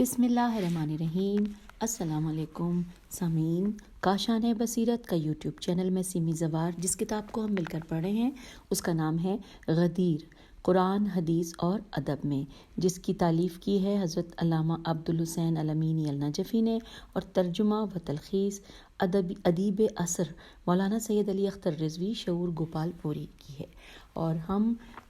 بسم اللہ الرحمن الرحیم۔ السلام علیکم سامعین، کاشان بصیرت کا یوٹیوب چینل میں سیمی زوار جس کتاب کو ہم مل کر پڑھ رہے ہیں اس کا نام ہے غدیر، قرآن حدیث اور ادب میں، جس کی تالیف کی ہے حضرت علامہ عبدالحسین الامینی النجفی نے اور ترجمہ و تلخیص ادیب عصر مولانا سید علی اختر رضوی شعور گوپال پوری کی ہے۔ اور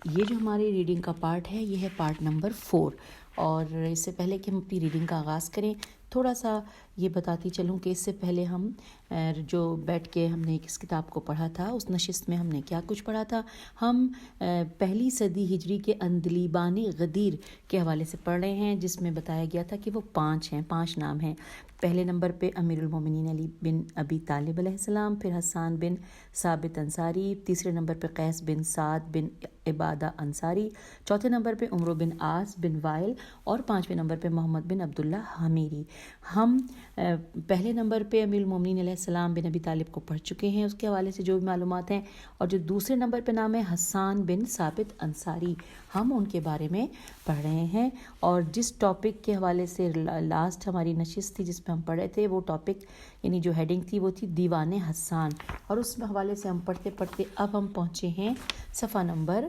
یہ جو ہماری ریڈنگ کا پارٹ ہے یہ ہے پارٹ نمبر 4۔ اور اس سے پہلے کہ ہم اپنی ریڈنگ کا آغاز کریں تھوڑا سا یہ بتاتی چلوں کہ اس سے پہلے ہم جو بیٹھ کے ہم نے اس کتاب کو پڑھا تھا اس نشست میں ہم نے کیا کچھ پڑھا تھا۔ ہم پہلی صدی ہجری کے اندلیبانی غدیر کے حوالے سے پڑھ رہے ہیں، جس میں بتایا گیا تھا کہ وہ 5 نام ہیں۔ پہلے نمبر پہ امیر المومنین علی بن ابی طالب علیہ السلام، پھر حسان بن ثابت انصاری، تیسرے نمبر پہ قیس بن سعد بن عبادہ انصاری، چوتھے نمبر پہ عمرو بن عاص بن وائل اور 5ویں نمبر پہ محمد بن عبداللہ حمیری۔ ہم پہلے نمبر پہ امیر المومنین علیہ السلام بن ابی طالب کو پڑھ چکے ہیں، اس کے حوالے سے جو بھی معلومات ہیں، اور جو دوسرے نمبر پہ نام ہے حسان بن ثابت انصاری، ہم ان کے بارے میں پڑھ رہے ہیں۔ اور جس ٹاپک کے حوالے سے لاسٹ ہماری نشست تھی جس میں ہم پڑھے تھے، وہ ٹاپک یعنی جو ہیڈنگ تھی وہ تھی دیوان حسان، اور اس حوالے سے ہم پڑھتے پڑھتے اب ہم پہنچے ہیں صفحہ نمبر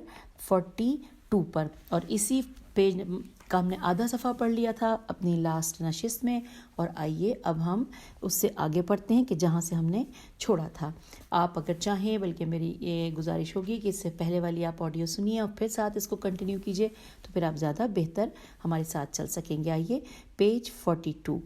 42 پر، اور اسی پیج کا ہم نے آدھا صفحہ پڑھ لیا تھا اپنی لاسٹ نشست میں، اور آئیے اب ہم اس سے آگے پڑھتے ہیں کہ جہاں سے ہم نے چھوڑا تھا۔ آپ اگر چاہیں، بلکہ میری یہ گزارش ہوگی کہ اس سے پہلے والی آپ آڈیو سنیے اور پھر ساتھ اس کو کنٹینیو کیجئے، تو پھر آپ زیادہ بہتر ہمارے ساتھ چل سکیں گے۔ آئیے پیج 42،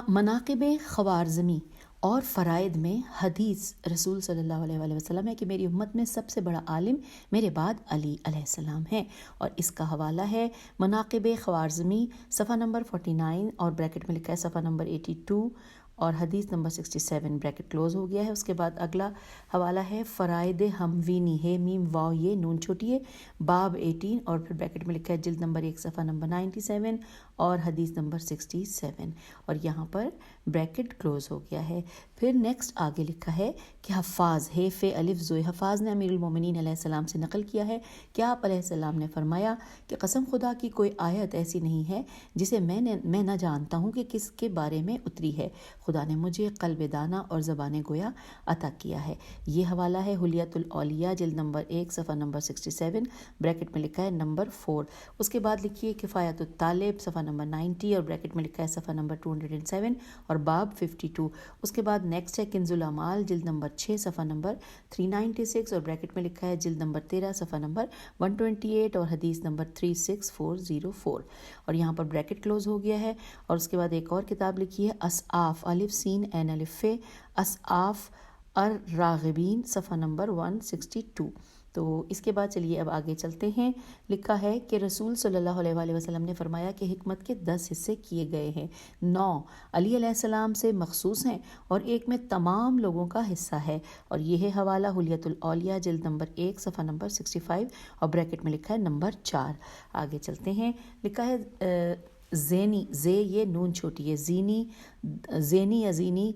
مناقب خوارزمی اور فرائض میں حدیث رسول صلی اللہ علیہ وآلہ وسلم ہے کہ میری امت میں سب سے بڑا عالم میرے بعد علی علیہ السلام ہے، اور اس کا حوالہ ہے مناقب خوارزمی صفحہ نمبر 49 اور بریکٹ میں لکھا ہے صفحہ نمبر 82 اور حدیث نمبر 67، بریکٹ کلوز ہو گیا ہے۔ اس کے بعد اگلا حوالہ ہے فرائد ہموینی ہے میم واو یہ نون چھوٹی ہے باب 18، اور پھر بریکٹ میں لکھا ہے جلد نمبر 1 صفحہ نمبر 97 اور حدیث نمبر 67، اور یہاں پر بریکٹ کلوز ہو گیا ہے۔ پھر نیکسٹ آگے لکھا ہے کہ حفاظ ہے فے الف زوئے، حفاظ نے امیر المومنین علیہ السلام سے نقل کیا ہے کہ آپ علیہ السلام نے فرمایا کہ قسم خدا کی کوئی آیت ایسی نہیں ہے جسے میں نہ جانتا ہوں کہ کس کے بارے میں اتری ہے، خدا نے مجھے قلب دانا اور زبان گویا عطا کیا ہے۔ یہ حوالہ ہے حلیت الاولیاء جلد نمبر 1 صفحہ نمبر 67، بریکٹ میں لکھا ہے نمبر 4۔ اس کے بعد لکھیے کفایت الطالب صفحہ نمبر 90 اور بریکٹ میں لکھا ہے صفحہ نمبر 207 اور باب 52۔ اس کے بعد نیکسٹ ہے کنز الاعمال جلد نمبر 6 صفحہ نمبر 396 اور بریکٹ میں لکھا ہے جلد نمبر 13 صفحہ نمبر 128 اور حدیث نمبر 36404، اور یہاں پر بریکٹ کلوز ہو گیا ہے۔ اور اس کے بعد ایک اور کتاب لکھی ہے اسعاف الف سین عین الف فے اسعاف الراغبین صفحہ نمبر 162۔ تو اس کے بعد چلیے اب آگے چلتے ہیں۔ لکھا ہے کہ رسول صلی اللہ علیہ وآلہ وسلم نے فرمایا کہ حکمت کے 10 حصے کیے گئے ہیں، 9 علی علیہ السلام سے مخصوص ہیں اور ایک میں تمام لوگوں کا حصہ ہے، اور یہ ہے حوالہ حلیت الاولیاء جلد نمبر 1 صفحہ نمبر 65 اور بریکٹ میں لکھا ہے نمبر 4۔ آگے چلتے ہیں۔ لکھا ہے زینی، زے یہ نون چھوٹی ہے، زینی یا زینی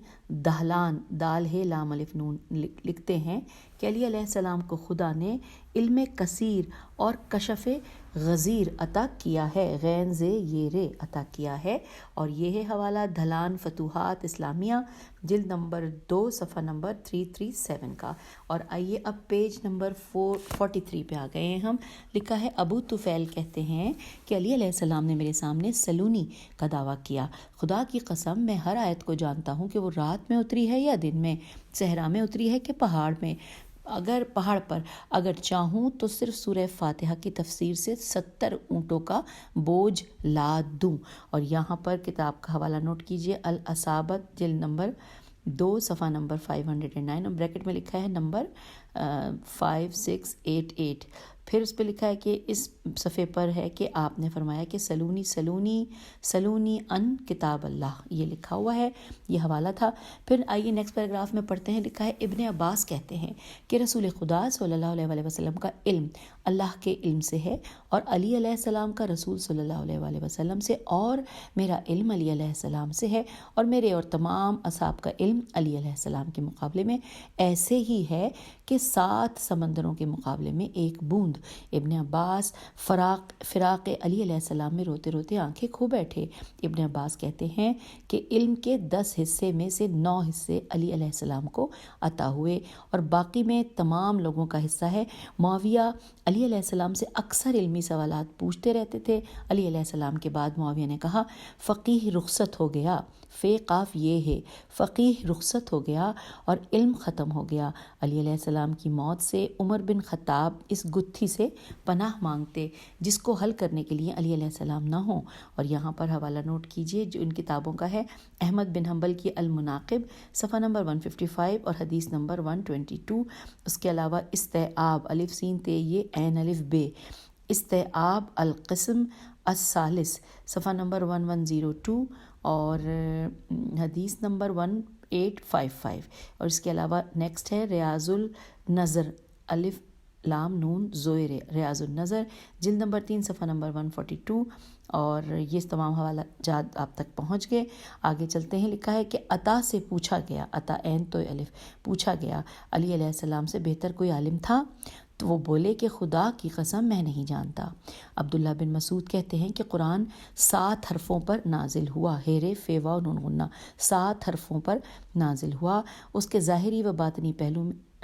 دہلان دال ہے لام الف نون، لکھتے ہیں کہ علی علیہ السلام کو خدا نے علم کثیر اور کشف غزیر عطا کیا ہے، غین زے یہ رے عطا کیا ہے، اور یہ ہے حوالہ دھلان فتوحات اسلامیہ جلد نمبر 2 صفحہ نمبر 337 کا۔ اور آئیے اب پیج نمبر 43 پہ آ گئے ہیں ہم۔ لکھا ہے ابو طفیل کہتے ہیں کہ علی علیہ السلام نے میرے سامنے سلونی کا دعویٰ کیا، خدا کی قسم میں ہر آیت کو جانتا ہوں کہ وہ رات میں اتری ہے یا دن میں، صحرا میں اتری ہے کہ پہاڑ میں، پہاڑ پر، اگر چاہوں تو صرف سورہ فاتحہ کی تفسیر سے 70 اونٹوں کا بوجھ لاد دوں۔ اور یہاں پر کتاب کا حوالہ نوٹ کیجئے الاصابت جلد نمبر 2 صفحہ نمبر 509 اور بریکٹ میں لکھا ہے نمبر 5688۔ پھر اس پہ لکھا ہے کہ اس صفحے پر ہے کہ آپ نے فرمایا کہ سلونی ان کتاب اللہ، یہ لکھا ہوا ہے، یہ حوالہ تھا۔ پھر آئیے نیکسٹ پیراگراف میں پڑھتے ہیں۔ لکھا ہے ابن عباس کہتے ہیں کہ رسول خدا صلی اللہ علیہ وآلہ وسلم کا علم اللہ کے علم سے ہے اور علی علیہ السلام کا رسول صلی اللہ علیہ وآلہ وسلم سے، اور میرا علم علی علیہ السلام سے ہے، اور میرے اور تمام اصحاب کا علم علی علیہ السلام کے مقابلے میں ایسے ہی ہے کہ 7 سمندروں کے مقابلے میں ایک بوند۔ ابن عباس فراق علی علیہ السلام میں روتے روتے آنکھیں کھو بیٹھے۔ ابن عباس کہتے ہیں کہ علم کے 10 حصے میں سے 9 حصے علی علیہ السلام کو عطا ہوئے اور باقی میں تمام لوگوں کا حصہ ہے۔ معاویہ علی علیہ السلام سے اکثر علمی سوالات پوچھتے رہتے تھے۔ علی علیہ السلام کے بعد معاویہ نے کہا فقیہ رخصت ہو گیا، قاف یہ ہے، فقیہ رخصت ہو گیا اور علم ختم ہو گیا۔ علی علیہ السلام کی موت سے عمر بن خطاب اس گتھی سے پناہ مانگتے جس کو حل کرنے کے لیے علی علیہ السلام نہ ہوں۔ اور یہاں پر حوالہ نوٹ کیجئے جو ان کتابوں کا ہے، احمد بن حنبل کی المناقب صفحہ نمبر 155 اور حدیث نمبر 122۔ اس کے علاوہ استیعاب الف سین تے یہ عین الف بے، استیعاب القسم الثالث صفحہ نمبر 1102 اور حدیث نمبر 1855۔ اور اس کے علاوہ نیکسٹ ہے ریاض النظر الف لام نون زویر، ریاض النظر جلد نمبر 3 صفحہ نمبر 142۔ اور یہ تمام حوالہ جات آپ تک پہنچ گئے۔ آگے چلتے ہیں، لکھا ہے کہ عطا سے پوچھا گیا، عطا عین تو الف، پوچھا گیا علی علیہ السلام سے بہتر کوئی عالم تھا؟ تو وہ بولے کہ خدا کی قسم میں نہیں جانتا۔ عبداللہ بن مسعود کہتے ہیں کہ قرآن 7 حرفوں پر نازل ہوا، ہیرے فے واو نون غنہ، 7 حرفوں پر نازل ہوا۔ اس کے ظاہری و باطنی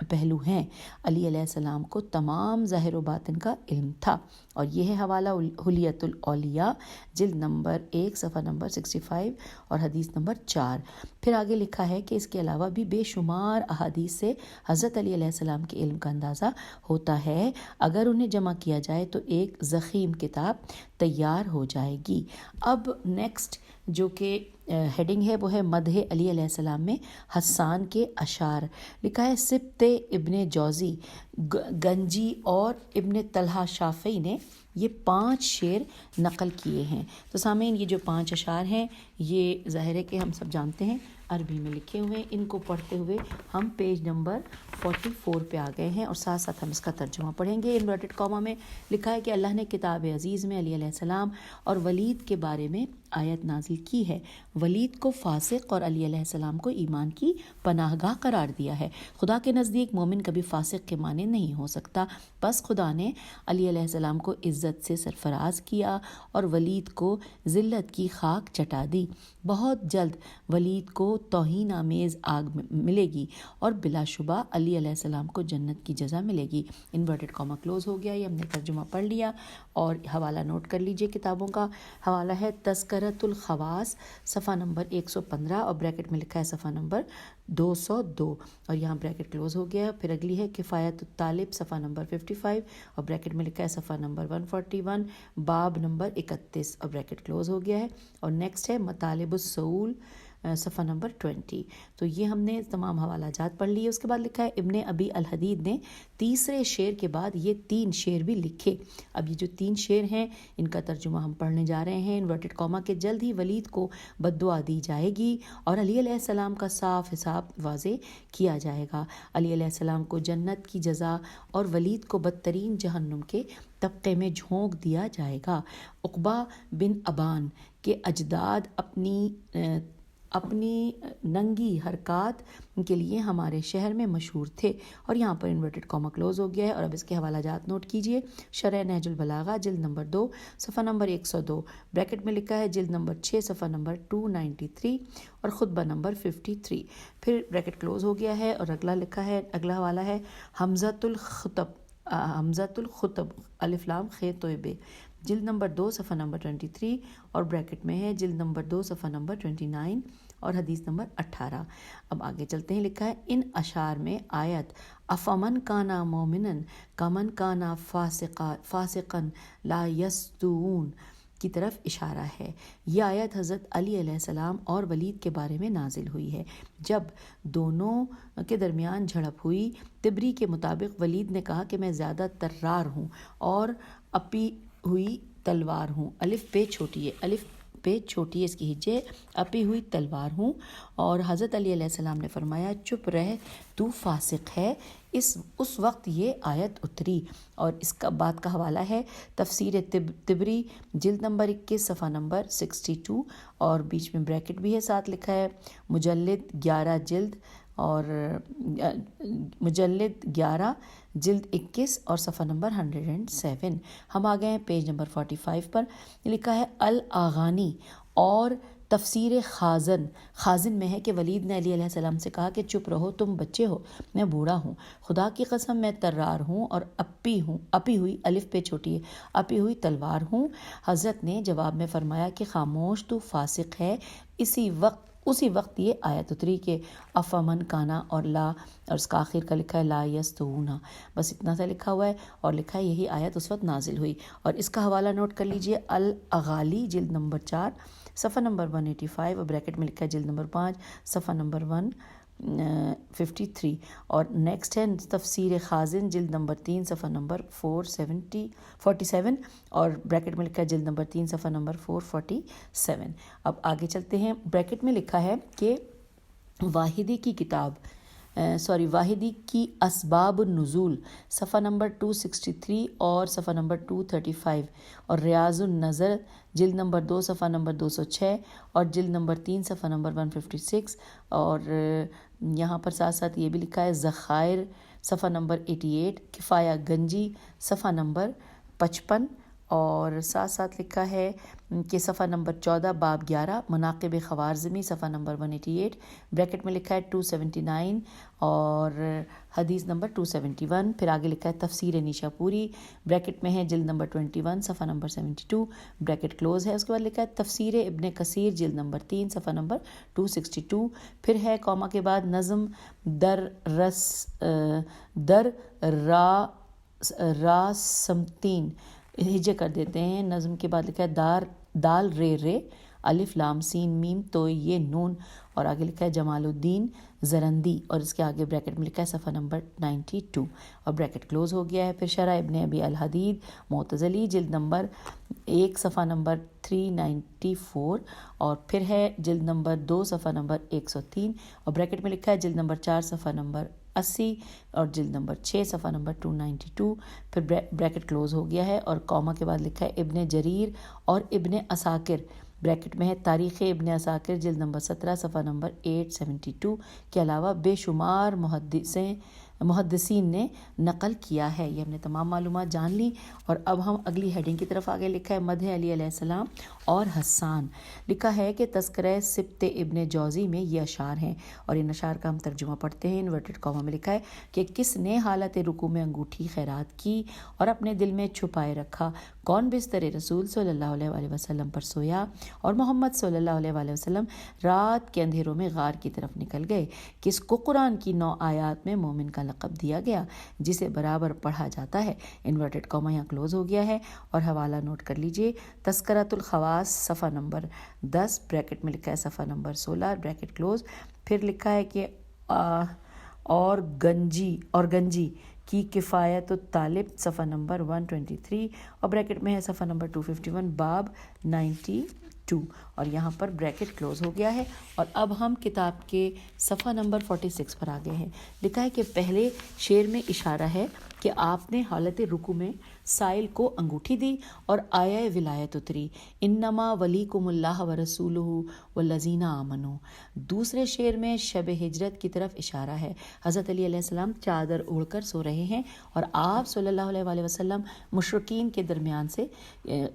پہلو ہیں۔ علی علیہ السلام کو تمام ظاہر و باطن کا علم تھا۔ اور یہ ہے حوالہ حلیت الاولیاء جلد نمبر 1 صفحہ نمبر 65 اور حدیث نمبر 4۔ پھر آگے لکھا ہے کہ اس کے علاوہ بھی بے شمار احادیث سے حضرت علی علیہ السلام کے علم کا اندازہ ہوتا ہے۔ اگر انہیں جمع کیا جائے تو ایک ضخیم کتاب تیار ہو جائے گی۔ اب نیکسٹ جو کہ ہیڈنگ ہے وہ ہے مدح علی علیہ السلام میں حسان کے اشعار۔ لکھا ہے سبت ابن جوزی، گنجی اور ابن طلحہ شافعی نے یہ 5 شعر نقل کیے ہیں۔ تو سامعین یہ جو 5 اشعار ہیں یہ ظاہر ہے کہ ہم سب جانتے ہیں عربی میں لکھے ہوئے ہیں۔ ان کو پڑھتے ہوئے ہم پیج نمبر 44 پہ آ گئے ہیں اور ساتھ ساتھ ہم اس کا ترجمہ پڑھیں گے۔ انورٹڈ کاما میں لکھا ہے کہ اللہ نے کتاب عزیز میں علی علیہ السلام اور ولید کے بارے میں آیت نازل کی ہے۔ ولید کو فاسق اور علی علیہ السلام کو ایمان کی پناہ گاہ قرار دیا ہے۔ خدا کے نزدیک مومن کبھی فاسق کے معنی نہیں ہو سکتا، بس خدا نے علی علیہ السلام کو عزت سے سرفراز کیا اور ولید کو ذلت کی خاک چٹا دی۔ بہت جلد ولید کو توہین آمیز آگ ملے گی اور بلا شبہ علی علیہ السلام کو جنت کی جزا ملے گی۔ انورٹڈ کاما کلوز ہو گیا، یہ ہم نے ترجمہ پڑھ لیا اور حوالہ نوٹ کر لیجئے کتابوں کا۔ حوالہ ہے تذکرۃ الخواص صفحہ نمبر 115 اور بریکٹ میں لکھا ہے صفحہ نمبر 202 اور یہاں بریکٹ کلوز ہو گیا ہے۔ پھر اگلی ہے کفایت الطالب صفحہ نمبر 55 اور بریکٹ میں لکھا ہے صفحہ نمبر 141 باب نمبر 31 اور بریکٹ کلوز ہو گیا ہے۔ اور نیکسٹ ہے مطالب السؤول صفحہ نمبر 20۔ تو یہ ہم نے تمام حوالہ جات پڑھ لیے۔ اس کے بعد لکھا ہے ابن ابی الحدید نے تیسرے شعر کے بعد یہ 3 شعر بھی لکھے۔ اب یہ جو 3 شعر ہیں ان کا ترجمہ ہم پڑھنے جا رہے ہیں۔ انورٹڈ کاما کے جلد ہی ولید کو بددعا دی جائے گی اور علی علیہ السلام کا صاف حساب واضح کیا جائے گا۔ علی علیہ السلام کو جنت کی جزا اور ولید کو بدترین جہنم کے طبقے میں جھونک دیا جائے گا۔ عقبہ بن ابان کے اجداد اپنی ننگی حرکات کے لیے ہمارے شہر میں مشہور تھے۔ اور یہاں پر انورٹڈ کاما کلوز ہو گیا ہے اور اب اس کے حوالہ جات نوٹ کیجئے۔ شرح نہج البلاغہ جلد نمبر 2 صفحہ نمبر 102، بریکٹ میں لکھا ہے جلد نمبر 6 صفحہ نمبر 293 اور خطبہ نمبر 53۔ پھر بریکٹ کلوز ہو گیا ہے اور اگلا حوالہ ہے حمزۃ الخطب الف لام خ تو بے، جلد نمبر 2 صفحہ نمبر 23 اور بریکٹ میں ہے جلد نمبر 2 صفحہ نمبر 29 اور حدیث نمبر 18۔ اب آگے چلتے ہیں، لکھا ہے ان اشعار میں آیت افمن کانا مومنن کمن کانا فاسقا لا یستوون کی طرف اشارہ ہے۔ یہ آیت حضرت علی علیہ السلام اور ولید کے بارے میں نازل ہوئی ہے۔ جب دونوں کے درمیان جھڑپ ہوئی، تبری کے مطابق ولید نے کہا کہ میں زیادہ ترار ہوں اور اپی ہوئی تلوار ہوں۔ الف پہ چھوٹی ہے، الف پہ چھوٹی ہے، اس کی ہجے اپی ہوئی تلوار ہوں. اور حضرت علی علیہ السلام نے فرمایا چپ رہ تو فاسق ہے. اس وقت یہ آیت اتری. اور اس کا بات کا حوالہ ہے تفسیر طبری جلد نمبر 21 صفحہ نمبر 62، اور بیچ میں بریکٹ بھی ہے، ساتھ لکھا ہے مجلد 11 جلد 21 اور صفحہ نمبر 107. ہم آ گئے ہیں پیج نمبر 45 پر. لکھا ہے الاغانی اور تفسیر خازن میں ہے کہ ولید نے علی علیہ السلام سے کہا کہ چپ رہو، تم بچے ہو، میں بوڑھا ہوں، خدا کی قسم میں طرار ہوں اور اپی ہوئی الف پہ چھوٹی ہے اپی ہوئی تلوار ہوں. حضرت نے جواب میں فرمایا کہ خاموش، تو فاسق ہے. اسی وقت یہ آیت اتری کہ افمن کانا اور لا، اور اس کا آخر کا لکھا ہے لا یستونا، بس اتنا سا لکھا ہوا ہے، اور لکھا ہے یہی آیت اس وقت نازل ہوئی. اور اس کا حوالہ نوٹ کر لیجئے الاغالی جلد نمبر 4 صفحہ نمبر 185، اور بریکٹ میں لکھا ہے جلد نمبر 5 صفحہ نمبر 153. اور نیکسٹ ہے تفسیر خازن جلد نمبر 3 صفحہ نمبر 447، اور بریکٹ میں لکھا ہے جلد نمبر 3 صفحہ نمبر 447. اب آگے چلتے ہیں. بریکٹ میں لکھا ہے کہ واحدی کی اسباب النزول صفحہ نمبر 263 اور صفحہ نمبر 235، اور ریاض النظر جلد نمبر 2 صفحہ نمبر 206 اور جلد نمبر 3 صفحہ نمبر 156. اور یہاں پر ساتھ ساتھ یہ بھی لکھا ہے ذخائر صفحہ نمبر 88، کفایہ گنجی صفحہ نمبر 55، اور ساتھ ساتھ لکھا ہے کہ صفحہ نمبر 14 باب 11 مناقب خوارزمی صفحہ نمبر 188، بریکٹ میں لکھا ہے 279 اور حدیث نمبر 271. پھر آگے لکھا ہے تفسیر نیشا پوری، بریکٹ میں ہے جلد نمبر 21 صفحہ نمبر 72، بریکٹ کلوز ہے. اس کے بعد لکھا ہے تفسیر ابن کثیر جلد نمبر 3 صفحہ نمبر 262. پھر ہے کوما کے بعد نظم در را سمتین، ہجے کر دیتے ہیں. نظم کے بعد لکھا ہے دال رے الف لام سین میم تو یہ نون، اور آگے لکھا ہے جمال الدین زرندی، اور اس کے آگے بریکٹ میں لکھا ہے صفحہ نمبر 92 اور بریکٹ کلوز ہو گیا ہے. پھر شرح ابن ابی الحدید معتزلی جلد نمبر 1 صفحہ نمبر 394، اور پھر ہے جلد نمبر 2 صفحہ نمبر 103، اور بریکٹ میں لکھا ہے جلد نمبر 4 صفحہ نمبر 80 اور جلد نمبر 6 صفحہ نمبر 292. پھر بریکٹ کلوز ہو گیا ہے، اور کوما کے بعد لکھا ہے ابن جریر اور ابن عساکر، بریکٹ میں ہے تاریخ ابن عساکر جلد نمبر 17 صفحہ نمبر 872 کے علاوہ بے شمار محدثین نے نقل کیا ہے. یہ ہم نے تمام معلومات جان لی. اور اب ہم اگلی ہیڈنگ کی طرف آگے. لکھا ہے مدح علی علیہ السلام اور حسان. لکھا ہے کہ تذکرہ سبت ابن جوزی میں یہ اشعار ہیں، اور ان اشعار کا ہم ترجمہ پڑھتے ہیں. انورٹڈ کاما میں لکھا ہے کہ کس نے حالت رکوع میں انگوٹھی خیرات کی اور اپنے دل میں چھپائے رکھا، کون بستر رسول صلی اللہ علیہ وآلہ وسلم پر سویا اور محمد صلی اللہ علیہ وآلہ وسلم رات کے اندھیروں میں غار کی طرف نکل گئے، کس کو قرآن کی 9 آیات میں مومن کا لقب دیا گیا جسے برابر پڑھا جاتا ہے. انورٹڈ کاما یہاں کلوز ہو گیا ہے، اور حوالہ نوٹ کر لیجئے تذکرۃ الخواص صفحہ نمبر 10، بریکٹ میں لکھا ہے صفحہ نمبر 16 بریکٹ کلوز. پھر لکھا ہے کہ اور گنجی کی کفایت الطالب صفحہ نمبر 123، اور بریکٹ میں ہے صفحہ نمبر 251 باب 92، اور یہاں پر بریکٹ کلوز ہو گیا ہے. اور اب ہم کتاب کے صفحہ نمبر 46 پر آگے ہیں. لکھا ہے کہ پہلے شعر میں اشارہ ہے کہ آپ نے حالت رکوع میں سائل کو انگوٹھی دی اور آیہ ولایت اتری، انما ولیکم اللہ ورسولہ والذین آمنوا. دوسرے شعر میں شب ہجرت کی طرف اشارہ ہے. حضرت علی علیہ السلام چادر اوڑھ کر سو رہے ہیں اور آپ صلی اللہ علیہ وآلہ وسلم مشرکین کے درمیان سے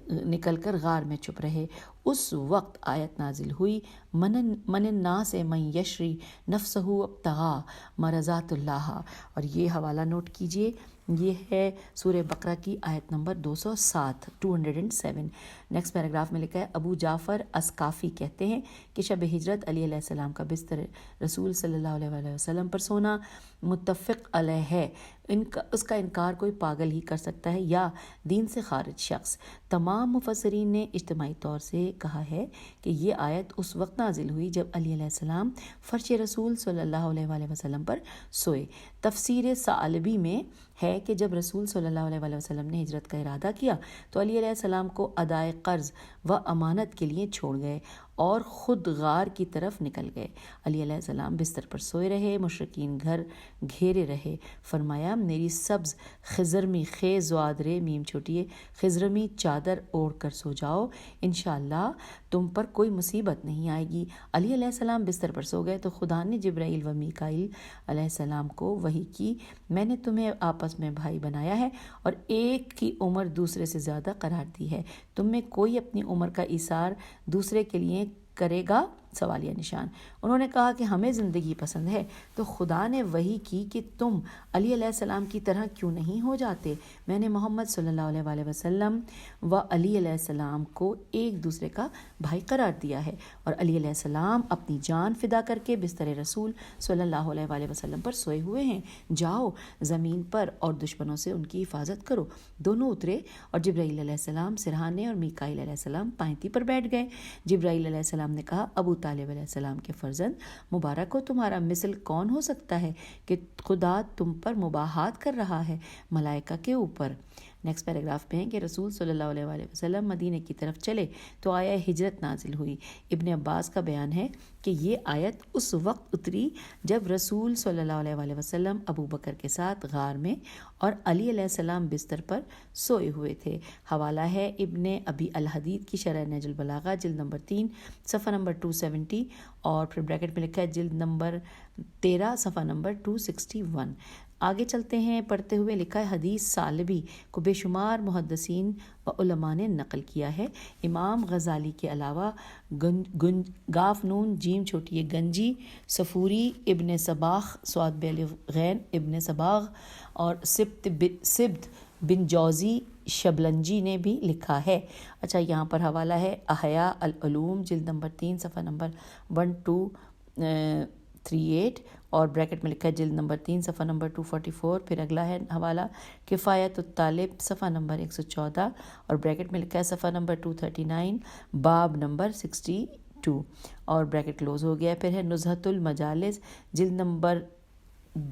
نکل کر غار میں چھپ رہے. اس وقت آیت نازل ہوئی من الناس من یشری نفسہ ابتغاء مرضات اللہ، اور یہ حوالہ نوٹ کیجئے. یہ ہے سورہ بقرہ کی آیت نمبر 207. نیکسٹ پیراگراف میں لکھا ہے ابو جعفر اسقافی کہتے ہیں کہ شب ہجرت علی علیہ السلام کا بستر رسول صلی اللہ علیہ وآلہ وسلم پر سونا متفق علیہ ہے. اس کا انکار کوئی پاگل ہی کر سکتا ہے یا دین سے خارج شخص۔ تمام مفسرین نے اجتماعی طور سے کہا ہے کہ یہ آیت اس وقت نازل ہوئی جب علی علیہ السلام فرش رسول صلی اللہ علیہ وآلہ وسلم پر سوئے۔ تفسیر ثعلبی میں ہے کہ جب رسول صلی اللہ علیہ وآلہ وسلم نے ہجرت کا ارادہ کیا تو علی علیہ السلام کو ادائے قرض و امانت کے لیے چھوڑ گئے اور خود غار کی طرف نکل گئے۔ علی علیہ السلام بستر پر سوئے رہے، مشرکین گھر گھیرے رہے۔ فرمایا میری سبز خضرمی خیز زوادرے میم چھوٹیے خضرمی چادر اوڑھ کر سو جاؤ، انشاءاللہ تم پر کوئی مصیبت نہیں آئے گی۔ علی علیہ السلام بستر پر سو گئے تو خدا نے جبرائیل و میکائیل علیہ السلام کو وحی کی، میں نے تمہیں آپس میں بھائی بنایا ہے اور ایک کی عمر دوسرے سے زیادہ قرار دی ہے، تم میں کوئی اپنی عمر کا ایثار دوسرے کے لیے کرے گا؟ سوالیہ نشان۔ انہوں نے کہا کہ ہمیں زندگی پسند ہے، تو خدا نے وحی کی کہ تم علی علیہ السلام کی طرح کیوں نہیں ہو جاتے؟ میں نے محمد صلی اللہ علیہ وآلہ وسلم و علی علیہ السلام کو ایک دوسرے کا بھائی قرار دیا ہے، اور علی علیہ السلام اپنی جان فدا کر کے بستر رسول صلی اللہ علیہ وآلہ وسلم پر سوئے ہوئے ہیں، جاؤ زمین پر اور دشمنوں سے ان کی حفاظت کرو۔ دونوں اترے اور جبرائیل علیہ السلام سرہانے اور میکائیل علیہ السلام پائنتی پر بیٹھ گئے۔ جبرائیل علیہ السلام نے کہا ابو طالب علیہ السلام کے فرزند مبارک ہو، تمہارا مثل کون ہو سکتا ہے کہ خدا تم پر مباحات کر رہا ہے ملائکہ کے اوپر۔ نیکسٹ پیراگراف میں ہے کہ رسول صلی اللہ علیہ وآلہ وسلم مدینہ کی طرف چلے تو آیا ہجرت نازل ہوئی۔ ابن عباس کا بیان ہے کہ یہ آیت اس وقت اتری جب رسول صلی اللہ علیہ وآلہ وسلم ابو بکر کے ساتھ غار میں اور علی علیہ السلام بستر پر سوئے ہوئے تھے۔ حوالہ ہے ابن ابی الحدید کی شرح نہج البلاغہ جلد نمبر 3 صفحہ نمبر 270 اور پھر بریکٹ میں لکھا ہے جلد نمبر 13 صفحہ نمبر 261۔ آگے چلتے ہیں پڑھتے ہوئے، لکھا ہے حدیث ثعلبی کو بے شمار محدثین و علماء نے نقل کیا ہے۔ امام غزالی کے علاوہ گاف نون جیم چھوٹی گنجی، صفوری، ابن صباغ سواد بے الف غین ابن صباغ اور سبت بن جوزی شبلنجی نے بھی لکھا ہے۔ اچھا، یہاں پر حوالہ ہے احیاء العلوم جلد نمبر 3 صفحہ نمبر 1238 اور بریکٹ میں لکھا ہے جلد نمبر 3 صفحہ نمبر 244۔ پھر اگلا ہے حوالہ کفایت الطالب صفحہ نمبر 114 اور بریکٹ میں لکھا ہے صفحہ نمبر 239 باب نمبر 62 اور بریکٹ کلوز ہو گیا۔ پھر ہے نزہۃ المجالس جلد نمبر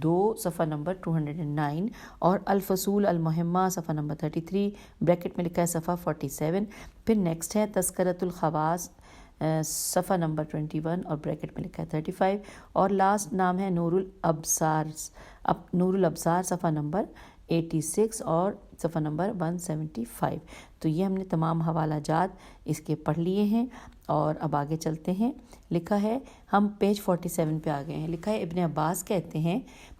2 صفحہ نمبر 209 اور الفصول المہمہ صفحہ نمبر 33 بریکٹ میں لکھا ہے صفحہ 47۔ پھر نیکسٹ ہے تذکرۃ الخواص صفحہ نمبر 21 اور بریکٹ میں لکھا ہے 35 اور لاسٹ نام ہے نور الابصار صفحہ نمبر 86 اور صفحہ نمبر 175۔ تو یہ ہم نے تمام حوالہ جات اس کے پڑھ لیے ہیں اور اب آگے چلتے ہیں۔ لکھا ہے ہم پیج 47 پہ آ گئے ہیں۔ لکھا ہے ابن عباس کہتے ہیں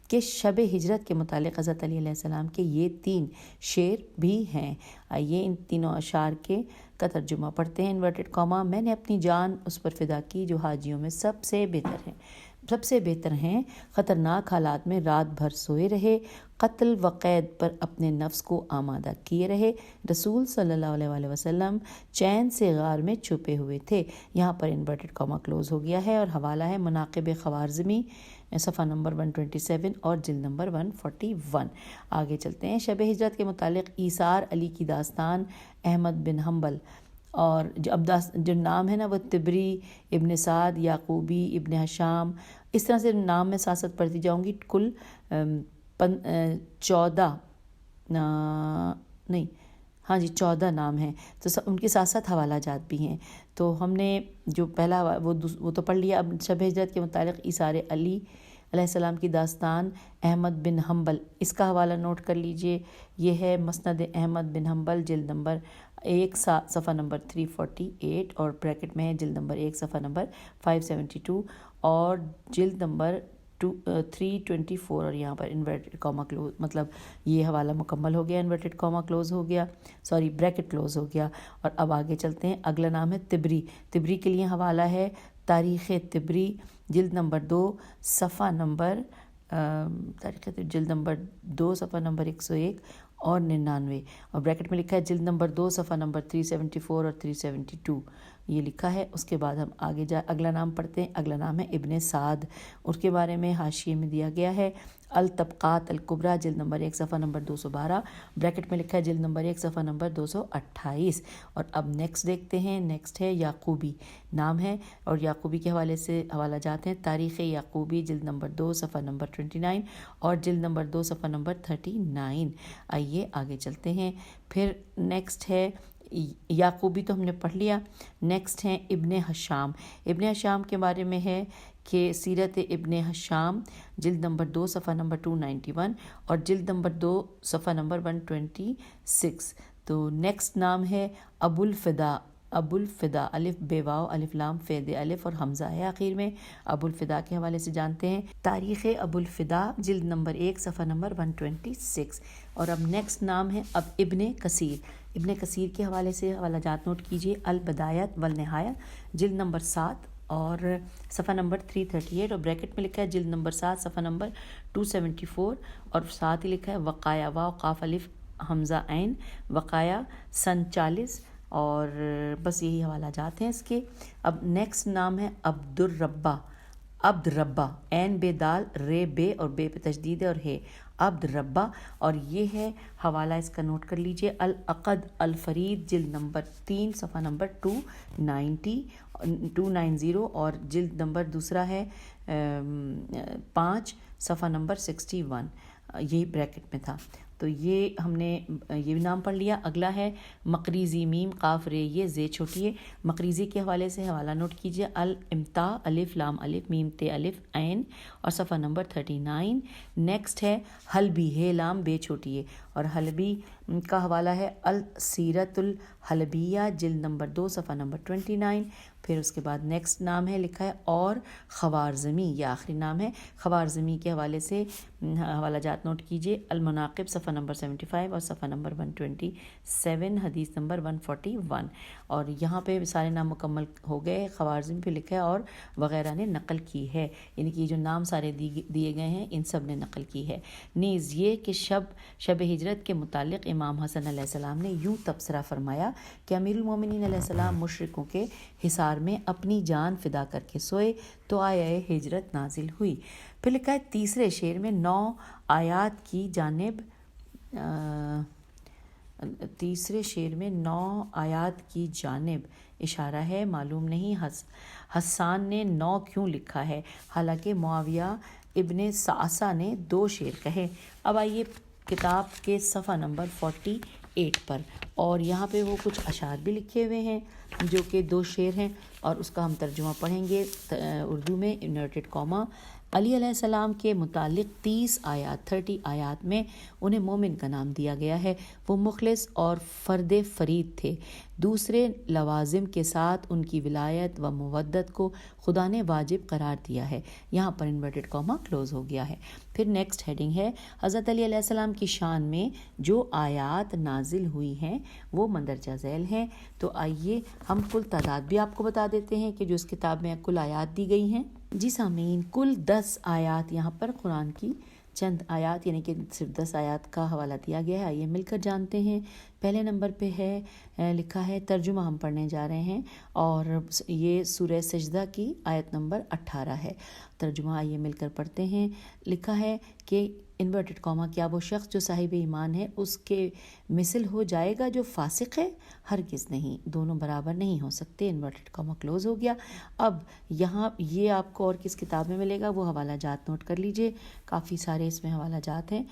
کہ شب ہجرت کے متعلق حضرت علی علیہ السلام کے یہ 3 شعر بھی ہیں۔ آئیے ان تینوں اشعار کا ترجمہ پڑھتے ہیں۔ انورٹڈ کاما، میں نے اپنی جان اس پر فدا کی جو حاجیوں میں سب سے بہتر ہیں، خطرناک حالات میں رات بھر سوئے رہے، قتل و قید پر اپنے نفس کو آمادہ کیے رہے۔ رسول صلی اللہ علیہ وآلہ وسلم چین سے غار میں چھپے ہوئے تھے۔ یہاں پر انورٹڈ کاما کلوز ہو گیا ہے اور حوالہ ہے مناقب خوارزمی صفحہ نمبر 127 اور جلد نمبر 141۔ آگے چلتے ہیں۔ شب ہجرت کے متعلق ایثار علی کی داستان احمد بن حنبل اور جو نام ہے نا وہ تبری، ابن سعد، یعقوبی، ابن حشام، اس طرح سے نام میں ساتھ ساتھ پڑھتی جاؤں گی۔ کل 14 نام ہیں، تو ان کے ساتھ ساتھ حوالہ جات بھی ہیں۔ تو ہم نے جو پہلا وہ تو پڑھ لیا۔ اب شب ہجرت کے متعلق ایثار علی علیہ السلام کی داستان احمد بن حنبل، اس کا حوالہ نوٹ کر لیجئے۔ یہ ہے مسند احمد بن حنبل جلد نمبر 1 صفحہ نمبر 348 اور بریکٹ میں ہے جلد نمبر 1 صفحہ نمبر 572 اور جلد نمبر 324 اور یہاں پر انورٹڈ کاما کلوز، مطلب یہ حوالہ مکمل ہو گیا، انورٹڈ کاما کلوز ہو گیا، بریکٹ کلوز ہو گیا۔ اور اب آگے چلتے ہیں۔ اگلا نام ہے تبری کے لیے حوالہ ہے تاریخ تبری جلد نمبر 2 صفحہ نمبر جلد نمبر 2 صفحہ نمبر 101 اور 99 اور بریکٹ میں لکھا ہے جلد نمبر 2 صفحہ نمبر 374 اور 372۔ یہ لکھا ہے. اس کے بعد ہم آگے اگلا نام پڑھتے ہیں. اگلا نام ہے ابن سعد. اس کے بارے میں حاشیے میں دیا گیا ہے الطبقات الکبریٰ جلد نمبر 1 صفحہ نمبر 212، بریکٹ میں لکھا ہے جلد نمبر 1 صفحہ نمبر 228. اور اب نیکسٹ دیکھتے ہیں. نیکسٹ ہے یعقوبی نام ہے، اور یعقوبی کے حوالے سے حوالہ جاتے ہیں تاریخ یعقوبی جلد نمبر 2 صفحہ نمبر 29 اور جلد نمبر 2 صفحہ نمبر 39. آئیے آگے چلتے ہیں. پھر نیکسٹ ہے یعقوبی تو ہم نے پڑھ لیا. نیکسٹ ہیں ابن حشام. ابن حشام کے بارے میں ہے کہ سیرت ابن حشام جلد نمبر 2 صفحہ نمبر 291 اور جلد نمبر 2 صفحہ نمبر 126. تو نیکسٹ نام ہے ابو الفدا. ابو الفدا الف بے واو الف لام فے دے الف اور حمزہ ہے آخر میں. ابو الفدا کے حوالے سے جانتے ہیں تاریخ ابو الفدا جلد نمبر 1 صفحہ نمبر 126. اور اب نیکسٹ نام ہے اب ابن کثیر. ابن کثیر کے حوالے سے حوالہ جات نوٹ کیجیے البدایت والنہایہ جلد نمبر 7 اور صفحہ نمبر 338 اور بریکٹ میں لکھا ہے جلد نمبر 7 صفحہ نمبر 274 اور ساتھ ہی لکھا ہے وقایا واو قاف الف حمزہ عین وقایا سن 40 اور بس یہی حوالہ جات ہیں اس کے. اب نیکسٹ نام ہے عبد الربا عین بے دال رے بے اور بے پہ تشدید ہے اور ہے عبد الربا. اور یہ ہے حوالہ اس کا نوٹ کر لیجئے العقد الفرید جلد نمبر 3 صفحہ نمبر 290 اور جلد نمبر دوسرا ہے 5 صفحہ نمبر 61. یہی بریکٹ میں تھا. تو یہ ہم نے یہ بھی نام پڑھ لیا. اگلا ہے مقریزی میم قاف رے یہ زے چھوٹی ہے. مقریزی کے حوالے سے حوالہ نوٹ کیجیے الامتا الف لام الف میم تے الف عین اور صفحہ نمبر 39. نیکسٹ ہے حلبی ہے لام بے چھوٹی ہے اور حلبی کا حوالہ ہے السیرت الحلبیہ جلد نمبر 2 صفحہ نمبر 29. پھر اس کے بعد نیکسٹ نام ہے لکھا ہے اور خوارزمی. یہ آخری نام ہے. خوارزمی کے حوالے سے حوالہ جات نوٹ کیجیے المناقب صفحہ نمبر 75 اور صفحہ نمبر 127 حدیث نمبر 141. اور یہاں پہ سارے نام مکمل ہو گئے. خوارزمی پہ لکھا ہے اور وغیرہ نے نقل کی ہے، یعنی کہ جو نام سارے دیے گئے ہیں ان سب نے نقل کی ہے. نیز یہ کہ شب ہجرت کے متعلق امام حسن علیہ السلام نے یوں تبصرہ فرمایا کہ امیر المومنین علیہ السلام مشرکوں کے حصار میں اپنی جان فدا کر کے سوئے تو آیہ ہجرت نازل ہوئی. پھر لکھا ہے تیسرے شعر میں 9 آیات کی جانب تیسرے شعر میں 9 آیات کی جانب اشارہ ہے. معلوم نہیں حسان نے 9 کیوں لکھا ہے، حالانکہ معاویہ ابن صعصہ نے 2 شعر کہے. اب آئیے کتاب کے صفحہ نمبر 48 پر، اور یہاں پہ وہ کچھ اشعار بھی لکھے ہوئے ہیں جو کہ 2 شعر ہیں اور اس کا ہم ترجمہ پڑھیں گے اردو میں انورٹڈ کاما. علی علیہ السلام کے متعلق 30 آیات میں انہیں مومن کا نام دیا گیا ہے. وہ مخلص اور فرد فرید تھے. دوسرے لوازم کے ساتھ ان کی ولایت و مودت کو خدا نے واجب قرار دیا ہے. یہاں پر انورٹڈ کاما کلوز ہو گیا ہے. پھر نیکسٹ ہیڈنگ ہے حضرت علی علیہ السلام کی شان میں جو آیات نازل ہوئی ہیں وہ مندرجہ ذیل ہیں. تو آئیے ہم کل تعداد بھی آپ کو بتا دیتے ہیں کہ جو اس کتاب میں کل آیات دی گئی ہیں. جی سامعین، کل 10 آیات یہاں پر قرآن کی چند آیات یعنی کہ صرف 10 آیات کا حوالہ دیا گیا ہے. آئیے مل کر جانتے ہیں. پہلے نمبر پہ ہے لکھا ہے ترجمہ ہم پڑھنے جا رہے ہیں اور یہ سورہ سجدہ کی آیت نمبر 18 ہے. ترجمہ آئیے مل کر پڑھتے ہیں. لکھا ہے کہ انورٹڈ کاما کیا وہ شخص جو صاحب ایمان ہے اس کے مثل ہو جائے گا جو فاسق ہے؟ ہرگز نہیں، دونوں برابر نہیں ہو سکتے. انورٹڈ کاما کلوز ہو گیا. اب یہاں یہ آپ کو اور کس کتاب میں ملے گا وہ حوالہ جات نوٹ کر لیجئے. کافی سارے اس میں حوالہ جات ہیں.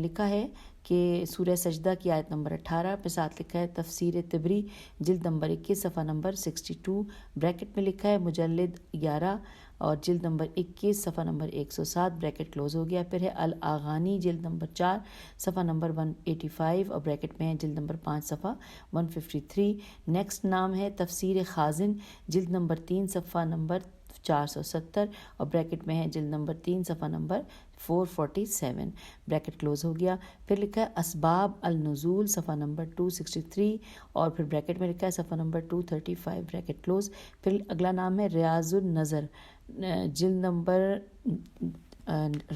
لکھا ہے کہ سورہ سجدہ کی آیت نمبر 18 پہ ساتھ لکھا ہے تفسیر طبری جلد نمبر 21 صفحہ نمبر 62. بریکٹ میں لکھا ہے مجلد 11 اور جلد نمبر 21 صفحہ نمبر 107 بریکٹ کلوز ہو گیا. پھر ہے الاغانی جلد نمبر 4 صفحہ نمبر 185 اور بریکٹ میں ہے جلد نمبر 5 صفحہ 153. نیکسٹ نام ہے تفسیر خازن جلد نمبر 3 صفحہ نمبر 470 اور بریکٹ میں ہے جلد نمبر 3 صفحہ نمبر 447 بریکٹ کلوز ہو گیا. پھر لکھا ہے اسباب النزول صفحہ نمبر 263 اور پھر بریکٹ میں لکھا ہے صفحہ نمبر 235 بریکٹ کلوز. پھر اگلا نام ہے ریاض النظر جلد نمبر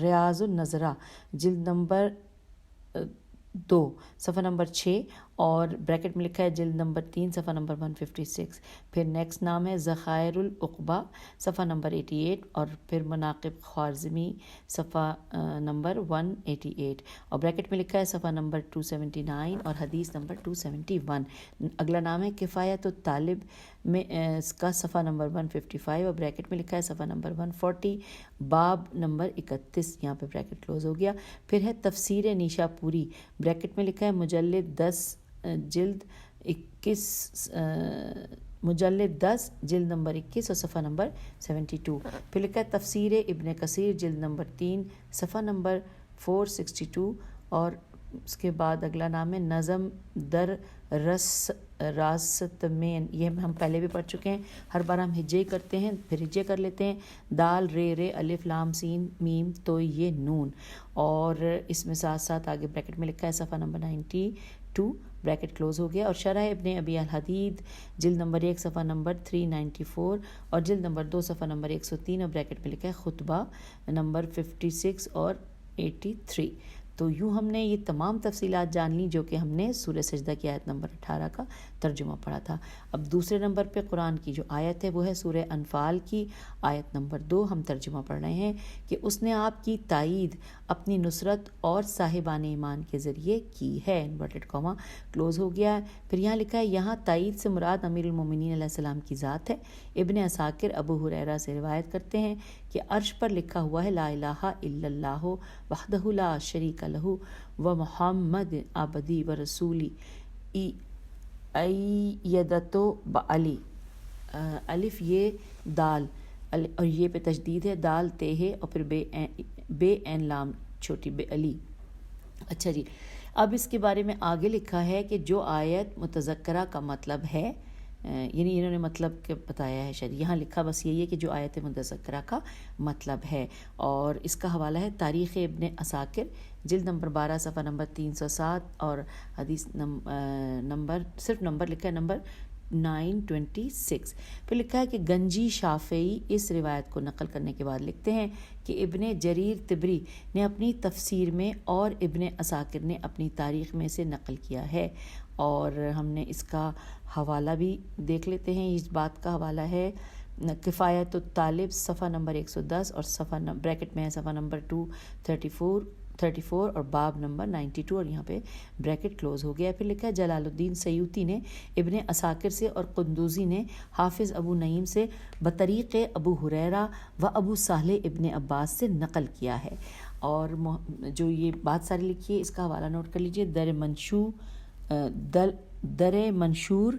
ریاض النظرہ جلد نمبر 2 صفحہ نمبر 6 اور بریکٹ میں لکھا ہے جلد نمبر 3 صفحہ نمبر 156. پھر نیکسٹ نام ہے ذخائر العقبہ صفحہ نمبر 88 اور پھر مناقب خوارزمی صفحہ نمبر 188 اور بریکٹ میں لکھا ہے صفحہ نمبر 279 اور حدیث نمبر 271. اگلا نام ہے کفایت الطالب میں اس کا صفحہ نمبر 155 اور بریکٹ میں لکھا ہے صفحہ نمبر 140 باب نمبر 31. یہاں پہ بریکٹ کلوز ہو گیا. پھر ہے تفسیر نیشا پوری بریکٹ میں لکھا ہے مجلد 10 جلد 21 اور صفحہ نمبر 72. پھر لکھا ہے تفسیر ابن کثیر جلد نمبر 3 صفحہ نمبر 462 اور اس کے بعد اگلا نام ہے نظم در راستمین. یہ ہم پہلے بھی پڑھ چکے ہیں. ہر بار ہم ہجے کرتے ہیں پھر ہجے کر لیتے ہیں. دال رے الف لام سین میم تو یہ نون اور اس میں ساتھ ساتھ آگے بریکٹ میں لکھا ہے صفحہ نمبر 92 بریکٹ کلوز ہو گیا. اور شرح ابن ابی الحدید جلد نمبر 1 صفحہ نمبر 394 اور جلد نمبر 2 صفحہ نمبر 103 اور بریکٹ میں لکھا ہے خطبہ نمبر 56 اور 83. تو یوں ہم نے یہ تمام تفصیلات جان لی جو کہ ہم نے سورہ سجدہ کی آیت نمبر 18 کا ترجمہ پڑھا تھا. اب دوسرے نمبر پہ قرآن کی جو آیت ہے وہ ہے سورہ انفال کی آیت نمبر 2. ہم ترجمہ پڑھ رہے ہیں کہ اس نے آپ کی تائید اپنی نصرت اور صاحبان ایمان کے ذریعے کی ہے. انورٹڈ کاما کلوز ہو گیا ہے. پھر یہاں لکھا ہے یہاں تائید سے مراد امیر المومنین علیہ السلام کی ذات ہے. ابن عساکر ابو ہریرہ سے روایت کرتے ہیں کہ عرش پر لکھا ہوا ہے لا الہ الا اللہ وحدہ لا شریک لہ و محمد عبدی و رسولی ایدتو بعلی. الف یہ دال اور یہ پہ تشدید ہے دال تے ہے اور پھر بے این لام چھوٹی بے علی. اچھا جی اب اس کے بارے میں آگے لکھا ہے کہ جو آیت متذکرہ کا مطلب ہے یعنی انہوں نے مطلب کہ بتایا ہے شاید یہاں لکھا بس یہی ہے کہ جو آیت متذکرہ کا مطلب ہے اور اس کا حوالہ ہے تاریخ ابن عساکر جلد نمبر 12 صفحہ نمبر 307 اور حدیث نمبر صرف نمبر لکھا ہے نمبر 926. پھر لکھا ہے کہ گنجی شافعی اس روایت کو نقل کرنے کے بعد لکھتے ہیں کہ ابن جریر طبری نے اپنی تفسیر میں اور ابن عساکر نے اپنی تاریخ میں سے نقل کیا ہے. اور ہم نے اس کا حوالہ بھی دیکھ لیتے ہیں. اس بات کا حوالہ ہے کفایت الطالب صفحہ نمبر 110 اور صفحہ بریکٹ میں ہے صفحہ نمبر 234 اور باب نمبر 92 اور یہاں پہ بریکٹ کلوز ہو گیا. پھر لکھا ہے جلال الدین سیوطی نے ابن عساکر سے اور قندوزی نے حافظ ابو نعیم سے بطریق ابو ہریرہ و ابو صالح ابن عباس سے نقل کیا ہے. اور جو یہ بات ساری لکھی ہے اس کا حوالہ نوٹ کر لیجئے. در منشور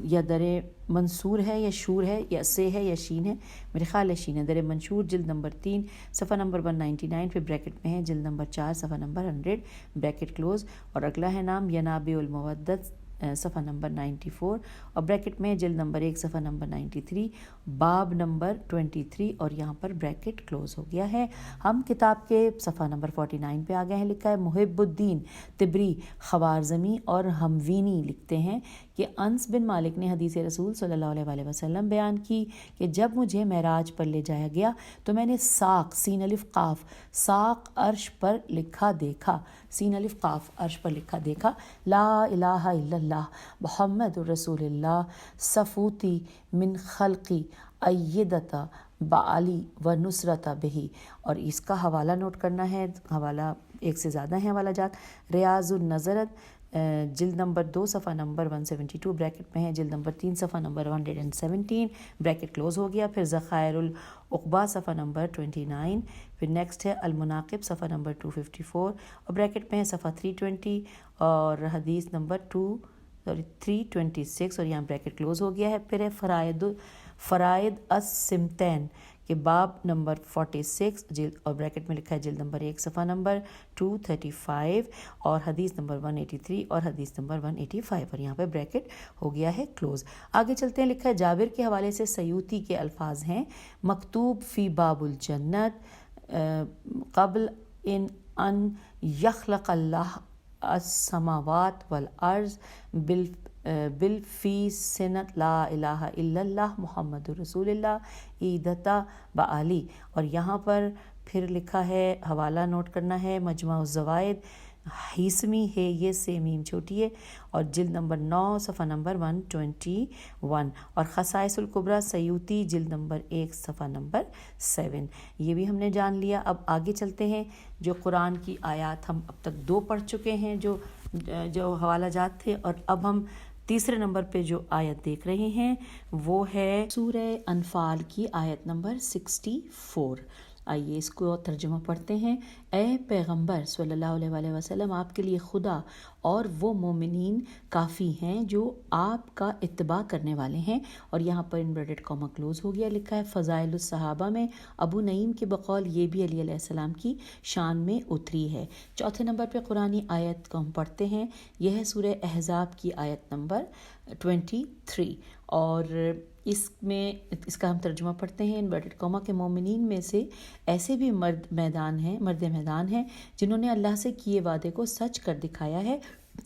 یا در منصور ہے یا شور ہے یا سے ہے یا شین ہے میرے خیال ہے شین ہے. در منشور جلد نمبر 3 صفحہ نمبر 199 پھر بریکٹ میں ہے جلد نمبر 4 صفحہ نمبر 100 بریکٹ کلوز. اور اگلا ہے نام ینابع المودت صفحہ نمبر 94 اور بریکٹ میں جلد نمبر 1 صفحہ نمبر 93 باب نمبر 23 اور یہاں پر بریکٹ کلوز ہو گیا ہے. ہم کتاب کے صفحہ نمبر 49 پہ آ گئے ہیں. لکھا ہے محب الدین طبری خوارزمی اور ہموینی لکھتے ہیں کہ انس بن مالک نے حدیث رسول صلی اللہ علیہ وسلم بیان کی کہ جب مجھے معراج پر لے جایا گیا تو میں نے ساق سین الف قاف ساق عرش پر لکھا دیکھا سین الف قاف عرش پر لکھا دیکھا لا الہ الا اللہ محمد رسول اللہ صفوتی من خلقی ایدتا بعلی و نصرتا بہی. اور اس کا حوالہ نوٹ کرنا ہے. حوالہ ایک سے زیادہ ہیں حوالہ جات. ریاض النظرت جلد نمبر 2 صفحہ نمبر 172 بریکٹ میں ہے جلد نمبر 3 صفحہ نمبر 117 بریکٹ کلوز ہو گیا. پھر ذخائر العقبہ صفحہ نمبر 29 پھر نیکسٹ ہے المناقب صفحہ نمبر 254 اور بریکٹ میں ہے صفحہ 320 اور حدیث نمبر 326 اور یہاں بریکٹ کلوز ہو گیا ہے. پھر ہے فرائد السمتین کے باب نمبر 46 جلد اور بریکٹ میں لکھا ہے جلد نمبر 1 صفحہ نمبر 235 اور حدیث نمبر 183 اور حدیث نمبر 185 اور یہاں پہ بریکٹ ہو گیا ہے کلوز. آگے چلتے ہیں. لکھا ہے جابر کے حوالے سے سیوطی کے الفاظ ہیں مکتوب فی باب الجنت قبل ان یخلق اللہ السماوات والارض بالفی سنت لا الہ الا اللہ محمد رسول اللہ ایدتا بعلی. اور یہاں پر پھر لکھا ہے حوالہ نوٹ کرنا ہے مجمع الزوائد ہیسمی ہے یہ سے میم چھوٹی ہے، اور جلد نمبر 9 صفحہ نمبر 121، اور خصائص الکبریٰ سیوطی جلد نمبر 1 صفحہ نمبر 7۔ یہ بھی ہم نے جان لیا۔ اب آگے چلتے ہیں، جو قرآن کی آیات ہم اب تک 2 پڑھ چکے ہیں جو حوالہ جات تھے، اور اب ہم تیسرے نمبر پہ جو آیت دیکھ رہے ہیں وہ ہے سورہ انفال کی آیت نمبر 64۔ آئیے اس کو ترجمہ پڑھتے ہیں۔ اے پیغمبر صلی اللہ علیہ وآلہ وسلم، آپ کے لیے خدا اور وہ مومنین کافی ہیں جو آپ کا اتباع کرنے والے ہیں۔ اور یہاں پر انورٹڈ کاما کلوز ہو گیا، لکھا ہے فضائل الصحابہ میں ابو نعیم کے بقول یہ بھی علی علیہ السلام کی شان میں اتری ہے۔ چوتھے نمبر پہ قرآنی آیت کو ہم پڑھتے ہیں، یہ ہے سورہ احزاب کی آیت نمبر 23، اور اس کا ہم ترجمہ پڑھتے ہیں۔ انورٹڈ کاما کے مومنین میں سے ایسے بھی مرد میدان ہیں جنہوں نے اللہ سے کیے وعدے کو سچ کر دکھایا ہے۔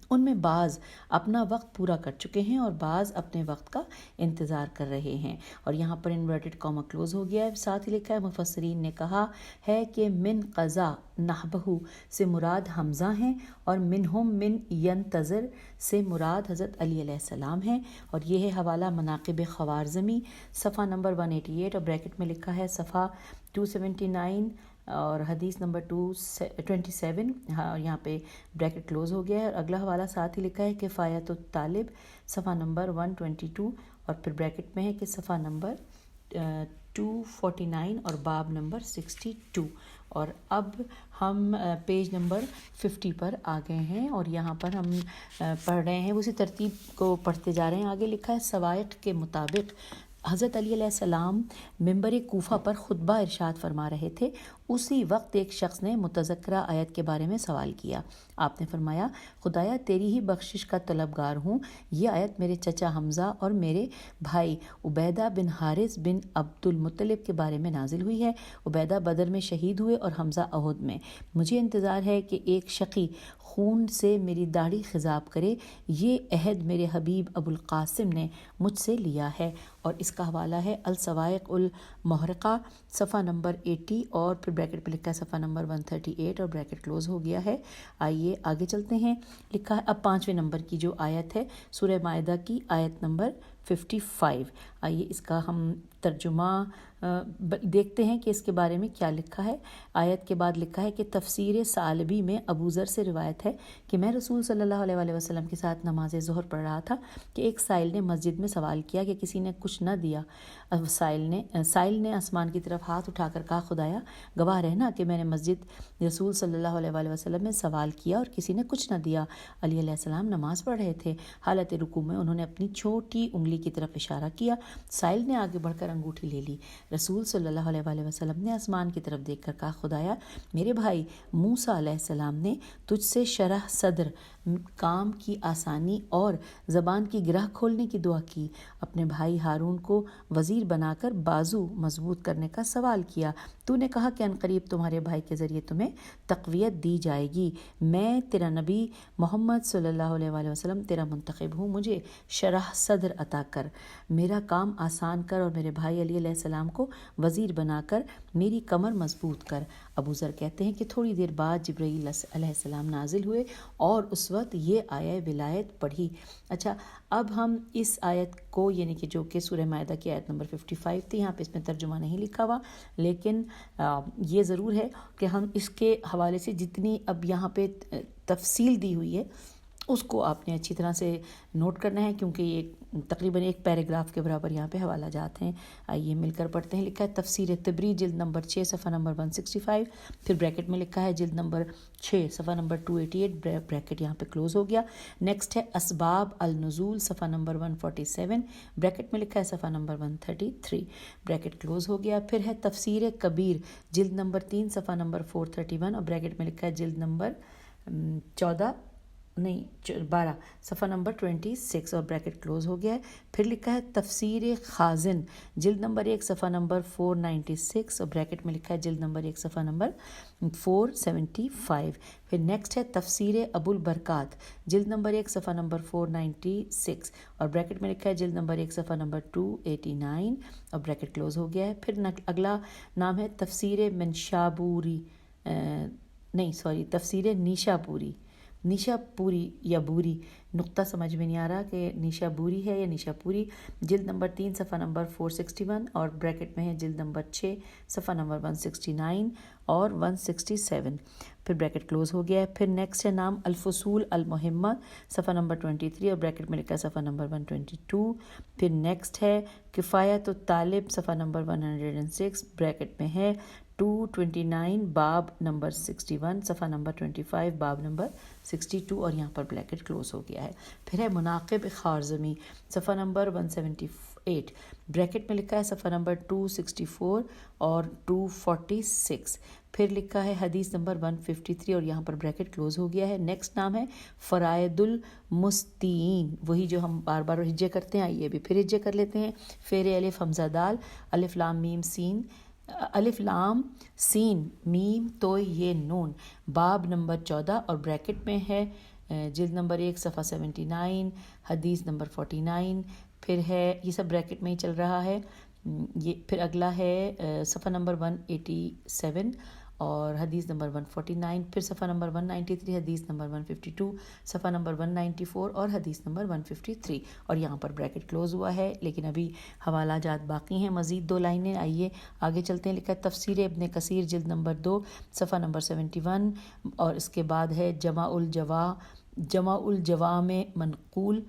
ان میں بعض اپنا وقت پورا کر چکے ہیں اور بعض اپنے وقت کا انتظار کر رہے ہیں۔ اور یہاں پر انورٹڈ کاما کلوز ہو گیا ہے، ساتھ ہی لکھا ہے مفسرین نے کہا ہے کہ من قضا نحبہ سے مراد حمزہ ہیں، اور منہم من ینتظر سے مراد حضرت علی علیہ السلام ہیں۔ اور یہ ہے حوالہ مناقب خوارزمی صفحہ نمبر 188، اور بریکٹ میں لکھا ہے صفحہ 279 اور حدیث نمبر 227، اور یہاں پہ بریکٹ کلوز ہو گیا ہے۔ اور اگلا حوالہ ساتھ ہی لکھا ہے کفایت الطالب صفحہ نمبر 122، اور پھر بریکٹ میں ہے کہ صفحہ نمبر 249 اور باب نمبر 62۔ اور اب ہم پیج نمبر 50 پر آ گئے ہیں، اور یہاں پر ہم پڑھ رہے ہیں، اسی ترتیب کو پڑھتے جا رہے ہیں۔ آگے لکھا ہے سوائق کے مطابق حضرت علی علیہ السلام منبر کوفہ پر خطبہ ارشاد فرما رہے تھے، اسی وقت ایک شخص نے متذکرہ آیت کے بارے میں سوال کیا۔ آپ نے فرمایا، خدایا تیری ہی بخشش کا طلبگار ہوں، یہ آیت میرے چچا حمزہ اور میرے بھائی عبیدہ بن حارث بن عبد المطلب کے بارے میں نازل ہوئی ہے۔ عبیدہ بدر میں شہید ہوئے اور حمزہ احد میں۔ مجھے انتظار ہے کہ ایک شقی خون سے میری داڑھی خضاب کرے، یہ عہد میرے حبیب ابو القاسم نے مجھ سے لیا ہے۔ اور اس کا حوالہ ہے السوائق المحرقہ صفحہ نمبر 80، اور پھر بریکٹ پہ لکھا ہے صفحہ نمبر 138، اور بریکٹ کلوز ہو گیا ہے۔ آئیے آگے چلتے ہیں، لکھا ہے اب 5ویں نمبر کی جو آیت ہے سورہ مائدہ کی آیت نمبر 55۔ آئیے اس کا ہم ترجمہ دیکھتے ہیں کہ اس کے بارے میں کیا لکھا ہے۔ آیت کے بعد لکھا ہے کہ تفسیر ثعلبی میں ابو ذر سے روایت ہے کہ میں رسول صلی اللہ علیہ وآلہ وسلم کے ساتھ نماز ظہر پڑھ رہا تھا کہ ایک سائل نے مسجد میں سوال کیا کہ کسی نے کچھ نہ دیا۔ سائل نے آسمان کی طرف ہاتھ اٹھا کر کہا، خدایا گواہ رہنا کہ میں نے مسجد رسول صلی اللہ علیہ وآلہ وسلم میں سوال کیا اور کسی نے کچھ نہ دیا۔ علی علیہ السلام نماز پڑھ رہے تھے، حالت رکوع میں انہوں نے اپنی چھوٹی انگلی کی طرف اشارہ کیا، سائل نے آگے بڑھ کر انگوٹھی لے لی۔ رسول صلی اللہ علیہ وآلہ وسلم نے آسمان کی طرف دیکھ کر کہا، خدایا میرے بھائی موسیٰ علیہ السلام نے تجھ سے شرح صدر، کام کی آسانی اور زبان کی گرہ کھولنے کی دعا کی، اپنے بھائی ہارون کو وزیر بنا کر بازو مضبوط کرنے کا سوال کیا۔ تو نے کہا کہ عنقریب تمہارے بھائی کے ذریعے تمہیں تقویت دی جائے گی۔ میں تیرا نبی محمد صلی اللہ علیہ وآلہ وسلم تیرا منتخب ہوں، مجھے شرح صدر عطا کر، میرا کام آسان کر، اور میرے بھائی علی علیہ السلام کو وزیر بنا کر میری کمر مضبوط کر۔ ابو ذر کہتے ہیں کہ تھوڑی دیر بعد جبرائیل علیہ السلام نازل ہوئے اور اس وقت یہ آیہ ولایت پڑھی۔ اچھا، اب ہم اس آیت کو یعنی کہ جو کہ سورہ مائدہ کی آیت نمبر 55 تھی، یہاں پہ اس میں ترجمہ نہیں لکھا ہوا، لیکن یہ ضرور ہے کہ ہم اس کے حوالے سے جتنی اب یہاں پہ تفصیل دی ہوئی ہے اس کو آپ نے اچھی طرح سے نوٹ کرنا ہے، کیونکہ یہ تقریباً ایک پیراگراف کے برابر یہاں پہ حوالہ جات ہیں۔ آئیے مل کر پڑھتے ہیں۔ لکھا ہے تفسیر طبری جلد نمبر 6 صفحہ نمبر 165، پھر بریکٹ میں لکھا ہے جلد نمبر 6 صفحہ نمبر 288، بریکٹ یہاں پہ کلوز ہو گیا۔ نیکسٹ ہے اسباب النزول صفحہ نمبر 147، بریکٹ میں لکھا ہے صفحہ نمبر 133، بریکٹ کلوز ہو گیا۔ پھر ہے تفسیر کبیر جلد نمبر 3 صفحہ نمبر 431، اور بریکٹ میں لکھا ہے جلد نمبر 12 صفحہ نمبر 26، اور بریکٹ کلوز ہو گیا ہے۔ پھر لکھا ہے تفسیر خازن جلد نمبر 1 صفحہ نمبر 496، اور بریکٹ میں لکھا ہے جلد نمبر 1 صفحہ نمبر 475۔ پھر نیکسٹ ہے تفسیر ابو البرکات جلد نمبر 1 صفحہ نمبر 496، اور بریکٹ میں لکھا ہے جلد نمبر 1 صفحہ نمبر 289، اور بریکٹ کلوز ہو گیا ہے۔ پھر اگلا نام ہے تفسیر تفسیر نیشابوری، نیشا پوری یا بوری، نقطہ سمجھ میں نہیں آ رہا کہ نیشا بوری ہے یا نیشا پوری، جلد نمبر 3 صفحہ نمبر 461 اور بریکٹ میں ہے جلد نمبر 6 صفحہ نمبر 169 اور 167، پھر بریکٹ کلوز ہو گیا ہے۔ پھر نیکسٹ ہے نام الفصول المہمہ صفحہ نمبر 23 اور بریکٹ میں لکھا ہے صفحہ نمبر 122۔ پھر نیکسٹ ہے کفایت الطالب صفحہ نمبر 106، بریکٹ میں ہے 229 باب نمبر 61 صفحہ نمبر 25 باب نمبر 62 اور یہاں پر بریکٹ کلوز ہو گیا ہے۔ پھر ہے مناقب خوارزمی صفحہ نمبر 178، بریکٹ میں لکھا ہے صفحہ نمبر 264 اور 246، پھر لکھا ہے حدیث نمبر 153 اور یہاں پر بریکٹ کلوز ہو گیا ہے۔ نیکسٹ نام ہے فرائد المستین، وہی جو ہم بار بار ہجے کرتے ہیں، آئیے بھی پھر ہجے کر لیتے ہیں۔ فیر الف حمزہ دال الف لام میم سین، الف لام سین میم تو یہ نون، باب نمبر 14 اور بریکٹ میں ہے جلد نمبر 1 صفحہ 79 حدیث نمبر 49، پھر ہے یہ سب بریکٹ میں ہی چل رہا ہے۔ یہ پھر اگلا ہے صفحہ نمبر 187 اور حدیث نمبر 149، پھر صفحہ نمبر 193 حدیث نمبر 152، صفحہ نمبر 194 اور حدیث نمبر 153 اور یہاں پر بریکٹ کلوز ہوا ہے، لیکن ابھی حوالہ جات باقی ہیں مزید 2 لائنیں، آئیے آگے چلتے ہیں۔ لکھا ہے تفسیر ابن کثیر جلد نمبر 2 صفحہ نمبر 71 اور اس کے بعد ہے جمع الجوامع منقول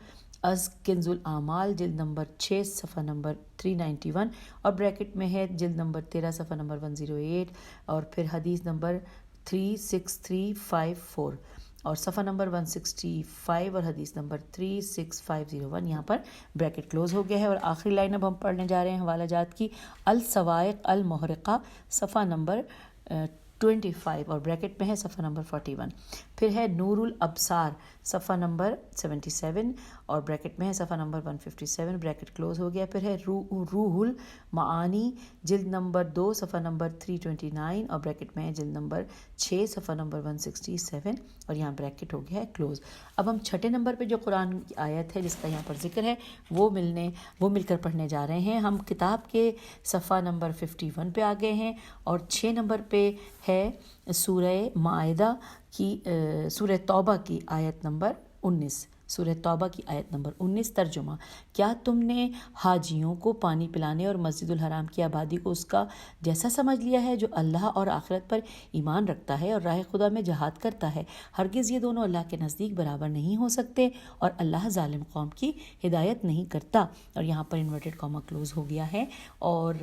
از کنز الاعمال جلد نمبر 6 صفحہ نمبر 391 اور بریکٹ میں ہے جلد نمبر 13 صفحہ نمبر 108 اور پھر حدیث نمبر 36354 اور صفحہ نمبر 165 اور حدیث نمبر 36501، یہاں پر بریکٹ کلوز ہو گیا ہے۔ اور آخری لائن اب ہم پڑھنے جا رہے ہیں حوالہ جات کی، السوائق المحرقہ صفحہ نمبر 25 اور بریکٹ میں ہے صفحہ نمبر 41، پھر ہے نور الابصار صفحہ نمبر 77 اور بریکٹ میں ہے صفحہ نمبر 157، بریکٹ کلوز ہو گیا۔ پھر ہے روح المعانی جلد نمبر 2 صفحہ نمبر 329 اور بریکٹ میں ہے جلد نمبر 6 صفحہ نمبر 167 اور یہاں بریکٹ ہو گیا ہے کلوز۔ اب ہم چھٹے نمبر پہ جو قرآن کی آیت ہے جس کا یہاں پر ذکر ہے وہ مل کر پڑھنے جا رہے ہیں۔ ہم کتاب کے صفحہ نمبر 51 پہ آ گئے ہیں اور 6 نمبر پہ ہے سورہ مائدہ کی سورہ توبہ کی آیت نمبر 19، سورہ توبہ کی آیت نمبر 19، ترجمہ: کیا تم نے حاجیوں کو پانی پلانے اور مسجد الحرام کی آبادی کو اس کا جیسا سمجھ لیا ہے جو اللہ اور آخرت پر ایمان رکھتا ہے اور راہ خدا میں جہاد کرتا ہے؟ ہرگز یہ دونوں اللہ کے نزدیک برابر نہیں ہو سکتے اور اللہ ظالم قوم کی ہدایت نہیں کرتا۔ اور یہاں پر انورٹڈ کاما کلوز ہو گیا ہے اور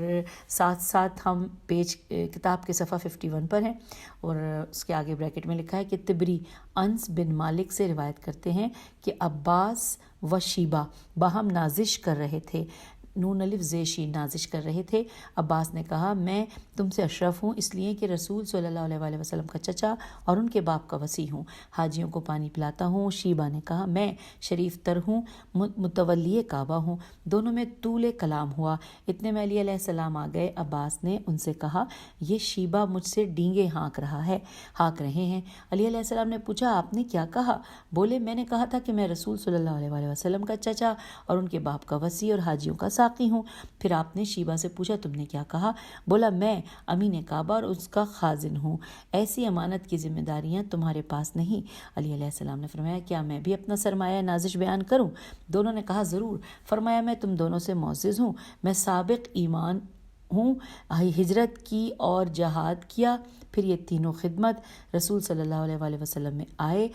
ساتھ ساتھ ہم پیج کتاب کے صفحہ 51 پر ہیں اور اس کے آگے بریکٹ میں لکھا ہے کہ تبری انس بن مالک سے روایت کرتے ہیں کہ عباس و شیبہ باہم نازش کر رہے تھے، نون الف زیشی نازش کر رہے تھے۔ عباس نے کہا میں تم سے اشرف ہوں اس لیے کہ رسول صلی اللہ علیہ وسلم کا چچا اور ان کے باپ کا وصی ہوں، حاجیوں کو پانی پلاتا ہوں۔ شیبہ نے کہا میں شریف تر ہوں، متولی کعبہ ہوں۔ دونوں میں طول کلام ہوا، اتنے میں علی علیہ السلام آ گئے۔ عباس نے ان سے کہا یہ شیبہ مجھ سے ڈینگے ہانک رہے ہیں۔ علی علیہ السلام نے پوچھا آپ نے کیا کہا؟ بولے میں نے کہا تھا کہ میں رسول صلی اللہ علیہ وسلم کا چچا اور ان کے باپ کا وصی اور حاجیوں کا ساقی ہوں۔ پھر آپ نے شیبہ سے پوچھا تم نے کیا کہا؟ بولا میں امین کعبہ اور اس کا خازن ہوں، ایسی امانت کی ذمہ داریاں تمہارے پاس نہیں۔ علی علیہ السلام نے فرمایا کیا میں بھی اپنا سرمایہ نازش بیان کروں؟ دونوں نے کہا ضرور۔ فرمایا میں تم دونوں سے معزز ہوں، میں سابق ایمان ہوں، ہجرت کی اور جہاد کیا۔ پھر یہ تینوں خدمت رسول صلی اللہ علیہ وسلم میں آئے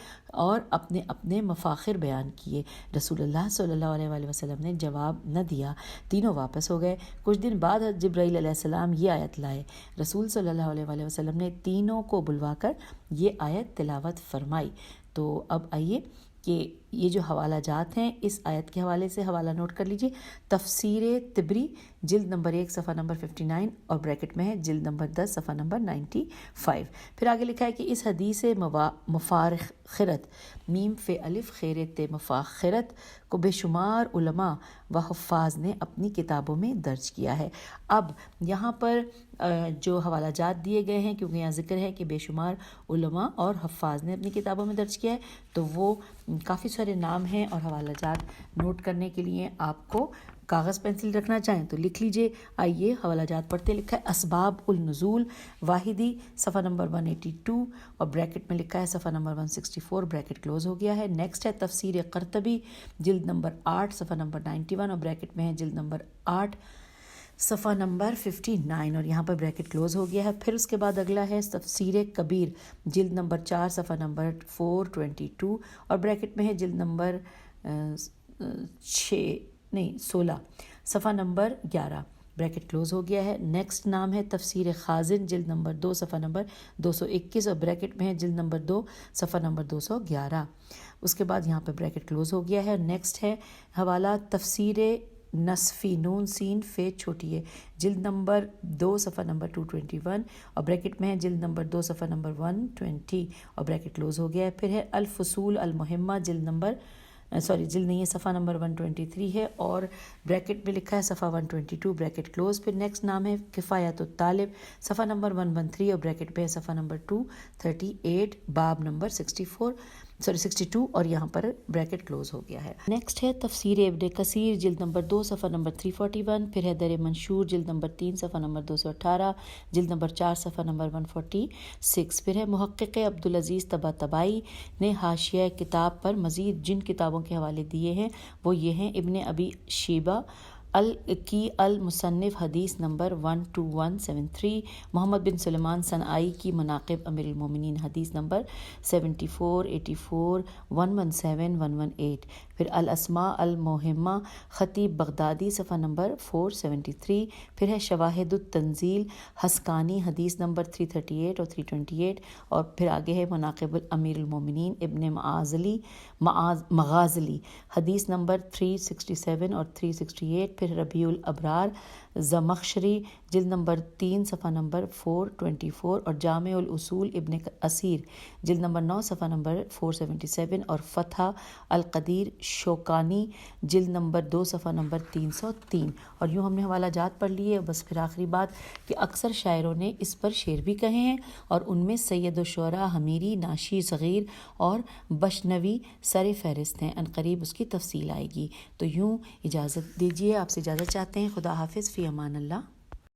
اور اپنے اپنے مفاخر بیان کیے۔ رسول اللہ صلی اللہ علیہ وسلم نے جواب نہ دیا، تینوں واپس ہو گئے۔ کچھ دن بعد جبرائیل علیہ السلام یہ آیت لائے، رسول صلی اللہ علیہ وسلم نے تینوں کو بلوا کر یہ آیت تلاوت فرمائی۔ تو اب آئیے کہ یہ جو حوالہ جات ہیں اس آیت کے حوالے سے حوالہ نوٹ کر لیجئے۔ تفسیر تبری جلد نمبر 1 صفحہ نمبر 59 اور بریکٹ میں ہے جلد نمبر 10 صفحہ نمبر 95۔ پھر آگے لکھا ہے کہ اس حدیث مفاخرت میم فے الف خیرت مفاخرت کو بے شمار علماء و حفاظ نے اپنی کتابوں میں درج کیا ہے۔ اب یہاں پر جو حوالہ جات دیے گئے ہیں کیونکہ یہاں ذکر ہے کہ بے شمار علماء اور حفاظ نے اپنی کتابوں میں درج کیا ہے تو وہ کافی سارے نام ہیں اور حوالہ جات نوٹ کرنے کے لیے آپ کو کاغذ پینسل رکھنا چاہیں تو لکھ لیجئے. آئیے حوالہ جات پڑھتے. لکھا ہے اسباب النزول واحدی صفحہ نمبر 182 اور بریکٹ میں لکھا ہے صفحہ نمبر 164 بریکٹ کلوز ہو گیا ہے. نیکسٹ ہے تفسیر قرطبی جلد نمبر 8 صفحہ نمبر 91 اور بریکٹ میں ہے جلد نمبر 8 صفحہ نمبر 59 اور یہاں پر بریکٹ کلوز ہو گیا ہے. پھر اس کے بعد اگلا ہے تفسیر کبیر جلد نمبر 4 صفحہ نمبر 422 اور بریکٹ میں ہے جلد نمبر 16 صفحہ نمبر 11 بریکٹ کلوز ہو گیا ہے. نیکسٹ نام ہے تفسیر خازن جلد نمبر 2 صفحہ نمبر 221 اور بریکٹ میں ہے جلد نمبر 2 صفحہ نمبر 211. اس کے بعد یہاں پہ بریکٹ کلوز ہو گیا ہے. نیکسٹ ہے حوالہ تفسیر نصفی نون سین فے چھوٹی ہے جلد نمبر 2 صفحہ نمبر 221 اور بریکٹ میں ہے جلد نمبر 2 صفحہ نمبر 120 اور بریکٹ کلوز ہو گیا ہے. پھر ہے الفصول المہمہ جلد نمبر جلد نہیں ہے صفحہ نمبر 123 ہے اور بریکٹ میں لکھا ہے صفحہ 122 بریکٹ کلوز. پھر نیکسٹ نام ہے کفایت الطالب صفحہ نمبر 113 اور بریکٹ پہ ہے صفحہ نمبر 238 باب نمبر 62 اور یہاں پر بریکٹ کلوز ہو گیا ہے. نیکسٹ ہے تفسیر ابن کثیر جلد نمبر 2 صفحہ نمبر 341. پھر ہے در منشور جلد نمبر 3 صفحہ نمبر 218 جلد نمبر 4 صفحہ نمبر 146. پھر ہے محقق عبدالعزیز طباطبائی نے حاشیہ کتاب پر مزید جن کتابوں کے حوالے دیے ہیں وہ یہ ہیں: ابن ابی شیبہ کی المصنف حدیث نمبر 12173، محمد بن سلیمان صنعائی کی مناقب امیر المومنین حدیث نمبر 74 84 117 118. پھر الاسماء الموہمہ خطیب بغدادی صفحہ نمبر 473. پھر ہے شواہد التنزیل حسکانی حدیث نمبر 338 اور 328 اور پھر آگے ہے مناقب امیر المومنین ابن مغازلی حدیث نمبر 367 اور 368. پھر ربیع الابرار زمخشری جلد نمبر 3 صفحہ نمبر 424 اور جامع الاصول ابن اسیر جلد نمبر 9 صفحہ نمبر 477 اور فتح القدیر شوکانی جلد نمبر 2 صفحہ نمبر 303. اور یوں ہم نے حوالہ جات پڑھ لیے. بس پھر آخری بات کہ اکثر شاعروں نے اس پر شعر بھی کہے ہیں اور ان میں سید الشعراء حمیری ناشی صغیر اور بشنوی سر فہرست ہیں. عنقریب اس کی تفصیل آئے گی. تو یوں اجازت دیجیے، آپ سے اجازت چاہتے ہیں. خدا حافظ، فی امان اللہ.